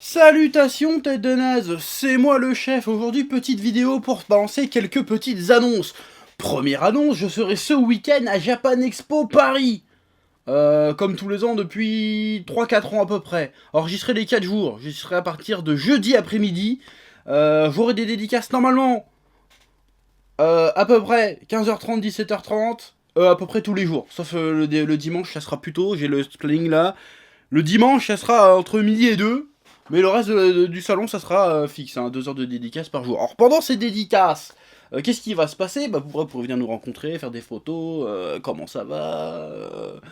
Salutations tête de naze, c'est moi le chef. Aujourd'hui, petite vidéo pour balancer quelques petites annonces. Première annonce, je serai ce week-end à Japan Expo Paris. Comme tous les ans depuis 3-4 ans à peu près. Alors j'y serai les 4 jours, j'y serai à partir de jeudi après-midi. J'aurai des dédicaces normalement à peu près 15h30, 17h30, à peu près tous les jours. Sauf le dimanche, ça sera plus tôt, j'ai le planning là. Le dimanche, ça sera entre midi et 2. Mais le reste du salon, ça sera fixe, hein, 2 heures de dédicaces par jour. Alors pendant ces dédicaces, qu'est-ce qui va se passer? Bah, vous pourrez venir nous rencontrer, faire des photos, comment ça va,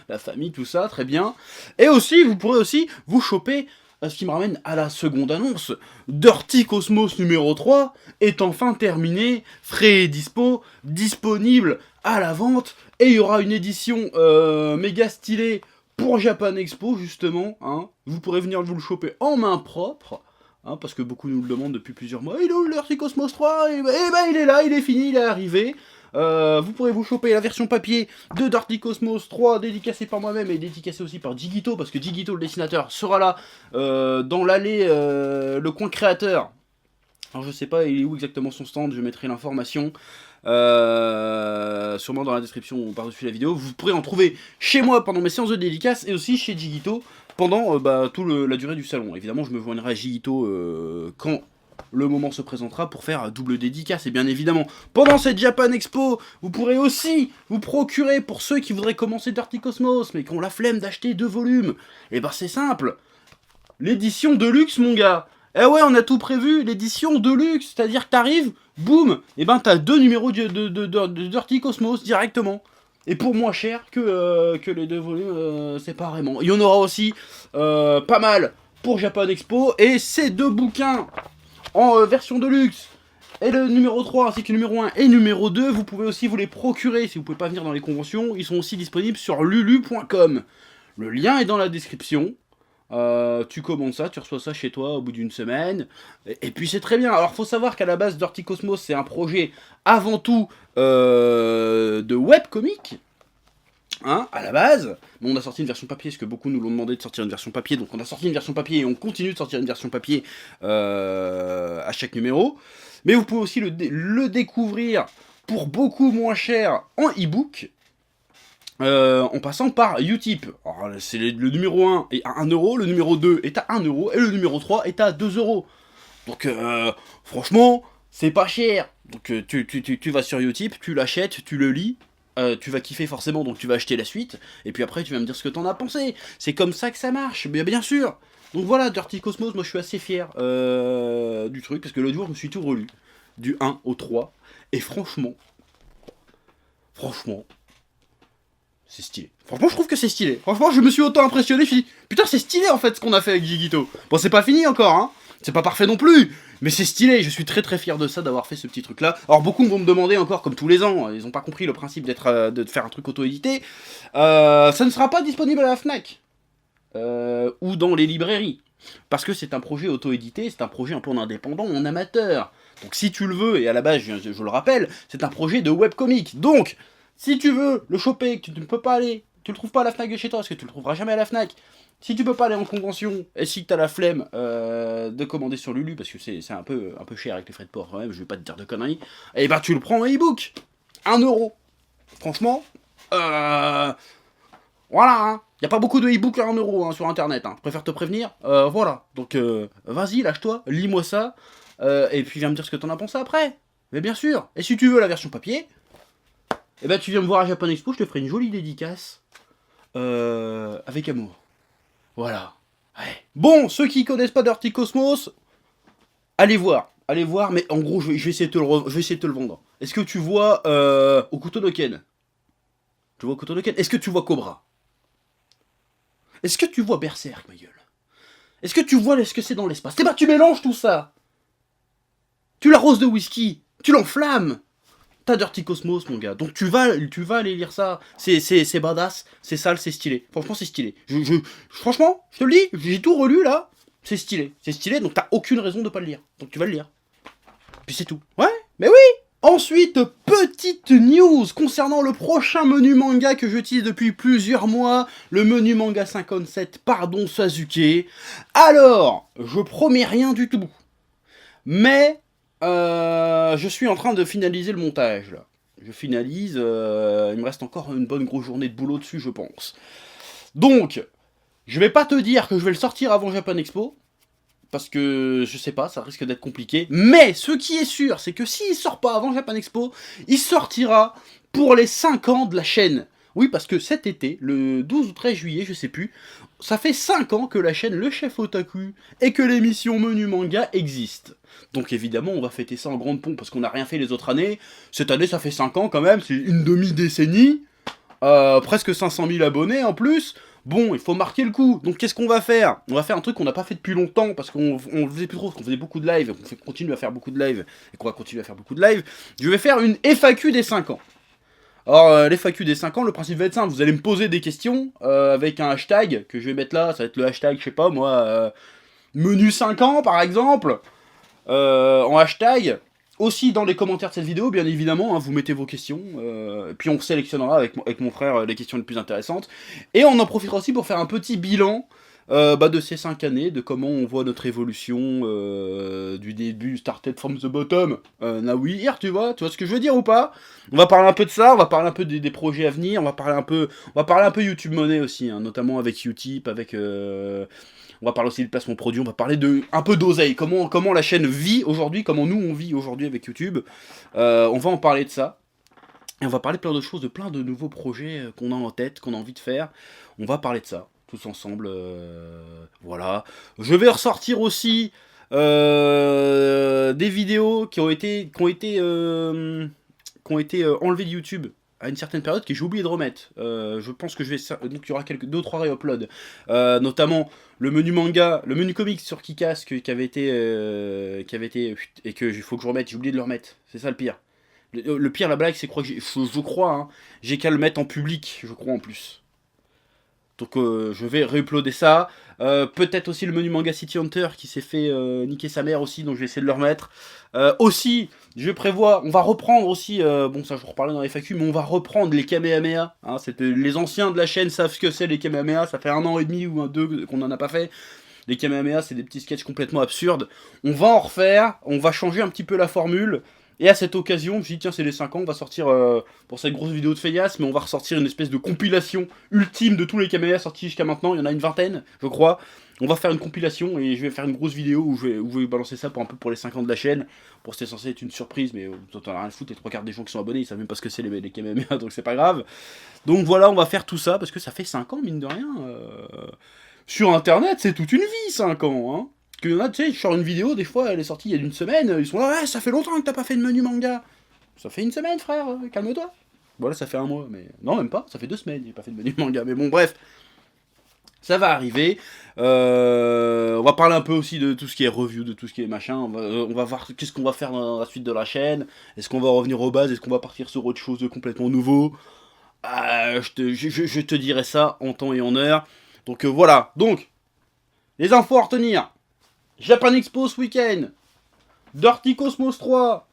la famille, tout ça, très bien. Et aussi, vous pourrez aussi vous choper, ce qui me ramène à la seconde annonce. Dirty Cosmos numéro 3 est enfin terminé, frais et dispo, disponible à la vente. Et il y aura une édition méga stylée pour Japan Expo, justement, hein. Vous pourrez venir vous le choper en main propre, hein, parce que beaucoup nous le demandent depuis plusieurs mois. Il est où le Dirty Cosmos 3? Et ben il est là, il est fini, il est arrivé. Vous pourrez vous choper la version papier de Dirty Cosmos 3, dédicacée par moi-même et dédicacée aussi par Jigito, parce que Jigito, le dessinateur, sera là dans l'allée, le coin créateur. Alors je sais pas, il est où exactement son stand, je mettrai l'information. Sûrement dans la description ou par-dessus la vidéo. Vous pourrez en trouver chez moi pendant mes séances de dédicace et aussi chez Jigito pendant toute la durée du salon. Évidemment, je me joindrai à Jigito quand le moment se présentera pour faire double dédicace. Et bien évidemment, pendant cette Japan Expo, vous pourrez aussi vous procurer, pour ceux qui voudraient commencer Dirty Cosmos mais qui ont la flemme d'acheter 2 volumes, et ben c'est simple, l'édition Deluxe, mon gars. Eh ouais, on a tout prévu, l'édition Deluxe, c'est-à-dire que t'arrives, boum, et ben t'as 2 numéros de Dirty Cosmos directement. Et pour moins cher que les 2 volumes séparément. Il y en aura aussi pas mal pour Japan Expo, et ces 2 bouquins en version Deluxe, et le numéro 3 ainsi que le numéro 1 et numéro 2, vous pouvez aussi vous les procurer si vous pouvez pas venir dans les conventions. Ils sont aussi disponibles sur lulu.com. Le lien est dans la description. Tu commandes ça, tu reçois ça chez toi au bout d'une semaine, et puis c'est très bien. Alors faut savoir qu'à la base Dirty Cosmos c'est un projet avant tout de webcomic, hein, à la base. Mais on a sorti une version papier, parce que beaucoup nous l'ont demandé de sortir une version papier, donc on a sorti une version papier et on continue de sortir une version papier à chaque numéro. Mais vous pouvez aussi le découvrir pour beaucoup moins cher en e-book. En passant par Utip. Alors, c'est le numéro 1 est à 1€, le numéro 2 est à 1€, et le numéro 3 est à 2€. Donc, franchement, c'est pas cher. Donc, tu vas sur Utip, tu l'achètes, tu le lis, tu vas kiffer forcément, donc tu vas acheter la suite, et puis après, tu vas me dire ce que t'en as pensé. C'est comme ça que ça marche, bien sûr. Donc voilà, Dirty Cosmos, moi je suis assez fier du truc, parce que l'autre jour, je me suis tout relu, du 1 au 3, et franchement, c'est stylé. Franchement, je trouve que c'est stylé. Franchement, je me suis autant impressionné. Je me suis dit, putain, c'est stylé en fait ce qu'on a fait avec Jigito. Bon, c'est pas fini encore, hein. C'est pas parfait non plus. Mais c'est stylé. Je suis très très fier de ça, d'avoir fait ce petit truc là. Alors, beaucoup vont me demander encore, comme tous les ans, ils ont pas compris le principe de faire un truc auto-édité. Ça ne sera pas disponible à la Fnac. Ou dans les librairies. Parce que c'est un projet auto-édité, c'est un projet un peu en indépendant, en amateur. Donc si tu le veux, et à la base, je le rappelle, c'est un projet de webcomic. Donc, si tu veux le choper, que tu ne peux pas aller, tu le trouves pas à la Fnac de chez toi, parce que tu le trouveras jamais à la Fnac. Si tu peux pas aller en convention, et si tu as la flemme de commander sur Lulu, parce que c'est un peu cher avec les frais de port quand même, je vais pas te dire de conneries, et bah tu le prends en e-book. 1€. Franchement, voilà, hein. Y a pas beaucoup de e-books à 1€ hein, sur internet, hein. Je préfère te prévenir. Voilà. Donc vas-y, lâche-toi, lis-moi ça, et puis viens me dire ce que t'en as pensé après. Mais bien sûr. Et si tu veux la version papier, et ben tu viens me voir à Japan Expo, je te ferai une jolie dédicace avec amour. Voilà. Ouais. Bon, ceux qui connaissent pas Dirty Cosmos, allez voir, mais en gros je vais essayer de te le vendre. Est-ce que tu vois Okuto no Ken? Tu vois Okuto no Ken? Est-ce que tu vois Cobra? Est-ce que tu vois Berserk, ma gueule? Est-ce que tu vois ce que c'est dans l'espace? Eh ben tu mélanges tout ça. Tu l'arroses de whisky, tu l'enflammes. T'as Dirty Cosmos, mon gars. Donc tu vas aller lire ça. C'est badass, c'est sale, c'est stylé. Franchement, c'est stylé. Franchement, je te le dis, j'ai tout relu là. C'est stylé, donc t'as aucune raison de pas le lire. Donc tu vas le lire. Puis c'est tout. Ouais, mais oui. Ensuite, petite news concernant le prochain menu manga que je tease depuis plusieurs mois, le menu manga 57, pardon Sasuke. Alors, je promets rien du tout, mais je suis en train de finaliser le montage, là. Je finalise, il me reste encore une bonne grosse journée de boulot dessus, je pense. Donc, je vais pas te dire que je vais le sortir avant Japan Expo, parce que je sais pas, ça risque d'être compliqué. Mais ce qui est sûr, c'est que s'il sort pas avant Japan Expo, il sortira pour les 5 ans de la chaîne. Oui, parce que cet été, le 12 ou 13 juillet, je sais plus, ça fait 5 ans que la chaîne Le Chef Otaku et que l'émission Menu Manga existe. Donc évidemment, on va fêter ça en grande pompe parce qu'on n'a rien fait les autres années. Cette année, ça fait 5 ans quand même, c'est une demi-décennie. Presque 500 000 abonnés en plus. Bon, il faut marquer le coup. Donc qu'est-ce qu'on va faire? On va faire un truc qu'on n'a pas fait depuis longtemps, parce qu'on le faisait plus trop, parce qu'on faisait beaucoup de live, on continue à faire beaucoup de live, et qu'on va continuer à faire beaucoup de live. Je vais faire une FAQ des 5 ans. Alors, l'FAQ des 5 ans, le principe va être simple. Vous allez me poser des questions avec un hashtag que je vais mettre là. Ça va être le hashtag, je sais pas moi, menu 5 ans par exemple. En hashtag. Aussi dans les commentaires de cette vidéo, bien évidemment, hein, vous mettez vos questions, puis on sélectionnera avec mon frère les questions les plus intéressantes. Et on en profitera aussi pour faire un petit bilan de ces 5 années, de comment on voit notre évolution du début, started from the bottom, now we here, tu vois ce que je veux dire ou pas? On va parler un peu de ça, on va parler un peu des projets à venir, on va parler un peu YouTube Money aussi, hein, notamment avec Utip, avec... on va parler aussi de placement produit, on va parler un peu d'oseille, comment la chaîne vit aujourd'hui, comment nous on vit aujourd'hui avec YouTube. On va en parler de ça. Et on va parler de plein de choses, de plein de nouveaux projets qu'on a en tête, qu'on a envie de faire. On va parler de ça, tous ensemble. Voilà. Je vais ressortir aussi des vidéos qui ont été enlevées de YouTube à une certaine période que j'ai oublié de remettre. Je pense que je vais... Donc il y aura 2-3 réuploads. Notamment le menu manga, le menu comics sur Kikas qui avait été... et que il faut que je remette, j'ai oublié de le remettre. C'est ça le pire. Le pire, la blague, c'est que je crois, hein, j'ai qu'à le mettre en public, je crois en plus. Donc je vais réuploader ça. Peut-être aussi le menu manga City Hunter qui s'est fait niquer sa mère aussi, donc je vais essayer de le remettre. Aussi, je prévois, on va reprendre aussi, bon ça je vais reparler dans les FAQ, mais on va reprendre les Kamehameha. Hein, les anciens de la chaîne savent ce que c'est les Kamehameha, ça fait 1 an et demi ou 2 qu'on n'en a pas fait. Les Kamehameha, c'est des petits sketchs complètement absurdes. On va en refaire, on va changer un petit peu la formule. Et à cette occasion, je me suis dit, tiens, c'est les 5 ans, on va sortir, pour cette grosse vidéo de Feias, mais on va ressortir une espèce de compilation ultime de tous les Kamehameha sortis jusqu'à maintenant. Il y en a une vingtaine, je crois. On va faire une compilation et je vais faire une grosse vidéo où je vais balancer ça pour les 5 ans de la chaîne. Pour c'était censé être une surprise, mais t'en as rien à foutre, les 3/4 des gens qui sont abonnés, ils savent même pas ce que c'est les Kamehameha, donc c'est pas grave. Donc voilà, on va faire tout ça, parce que ça fait 5 ans, mine de rien. Sur internet, c'est toute une vie, 5 ans, hein. Parce qu'il y en a, tu sais, je sors une vidéo, des fois, elle est sortie il y a une semaine, ils sont là, ouais, ça fait longtemps que t'as pas fait de menu manga. Ça fait une semaine, frère, calme-toi. Voilà, ça fait 1 mois, mais... Non, même pas, ça fait 2 semaines, j'ai pas fait de menu manga. Mais bon, bref, ça va arriver. On va parler un peu aussi de tout ce qui est review, de tout ce qui est machin. On va voir qu'est-ce qu'on va faire dans la suite de la chaîne. Est-ce qu'on va revenir aux bases? Est-ce qu'on va partir sur autre chose de complètement nouveau? Je te dirai ça en temps et en heure. Donc voilà, donc, les infos à retenir. Japan Expo ce week-end, Dirty Cosmos 3,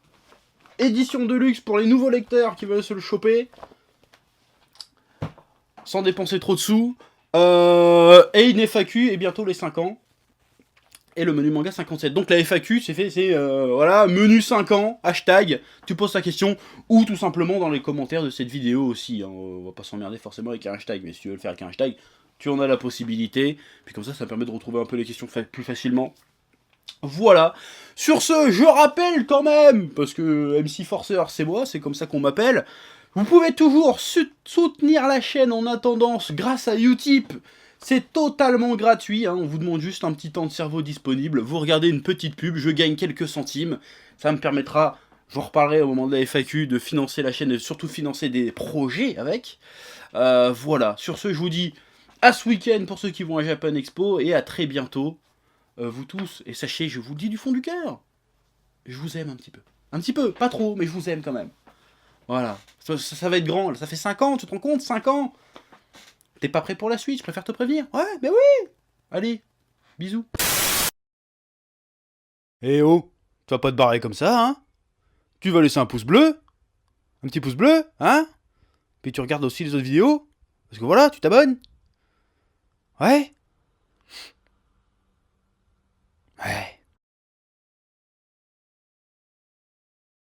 édition de luxe pour les nouveaux lecteurs qui veulent se le choper, sans dépenser trop de sous, et une FAQ, et bientôt les 5 ans, et le menu manga 57. Donc la FAQ, c'est voilà, menu 5 ans, hashtag, tu poses ta question, ou tout simplement dans les commentaires de cette vidéo aussi, hein. On va pas s'emmerder forcément avec un hashtag, mais si tu veux le faire avec un hashtag, tu en as la possibilité, puis comme ça permet de retrouver un peu les questions plus facilement. Voilà. Sur ce, je rappelle quand même, parce que MC Forceur, c'est moi, c'est comme ça qu'on m'appelle, vous pouvez toujours soutenir la chaîne en attendant grâce à Utip. C'est totalement gratuit, hein, on vous demande juste un petit temps de cerveau disponible, vous regardez une petite pub, je gagne quelques centimes, ça me permettra, j'en reparlerai au moment de la FAQ, de financer la chaîne et surtout financer des projets avec. Voilà, sur ce, je vous dis à ce week-end pour ceux qui vont à Japan Expo et à très bientôt. Vous tous, et sachez, je vous le dis du fond du cœur, je vous aime un petit peu. Un petit peu, pas trop, mais je vous aime quand même. Voilà, ça va être grand, ça fait 5 ans, tu te rends compte, 5 ans. T'es pas prêt pour la suite, je préfère te prévenir. Ouais, mais oui. Allez, bisous. Eh oh, tu vas pas te barrer comme ça, hein? tu vas laisser un pouce bleu. Un petit pouce bleu, hein. Puis tu regardes aussi les autres vidéos. Parce que voilà, tu t'abonnes. Ouais. Ouais.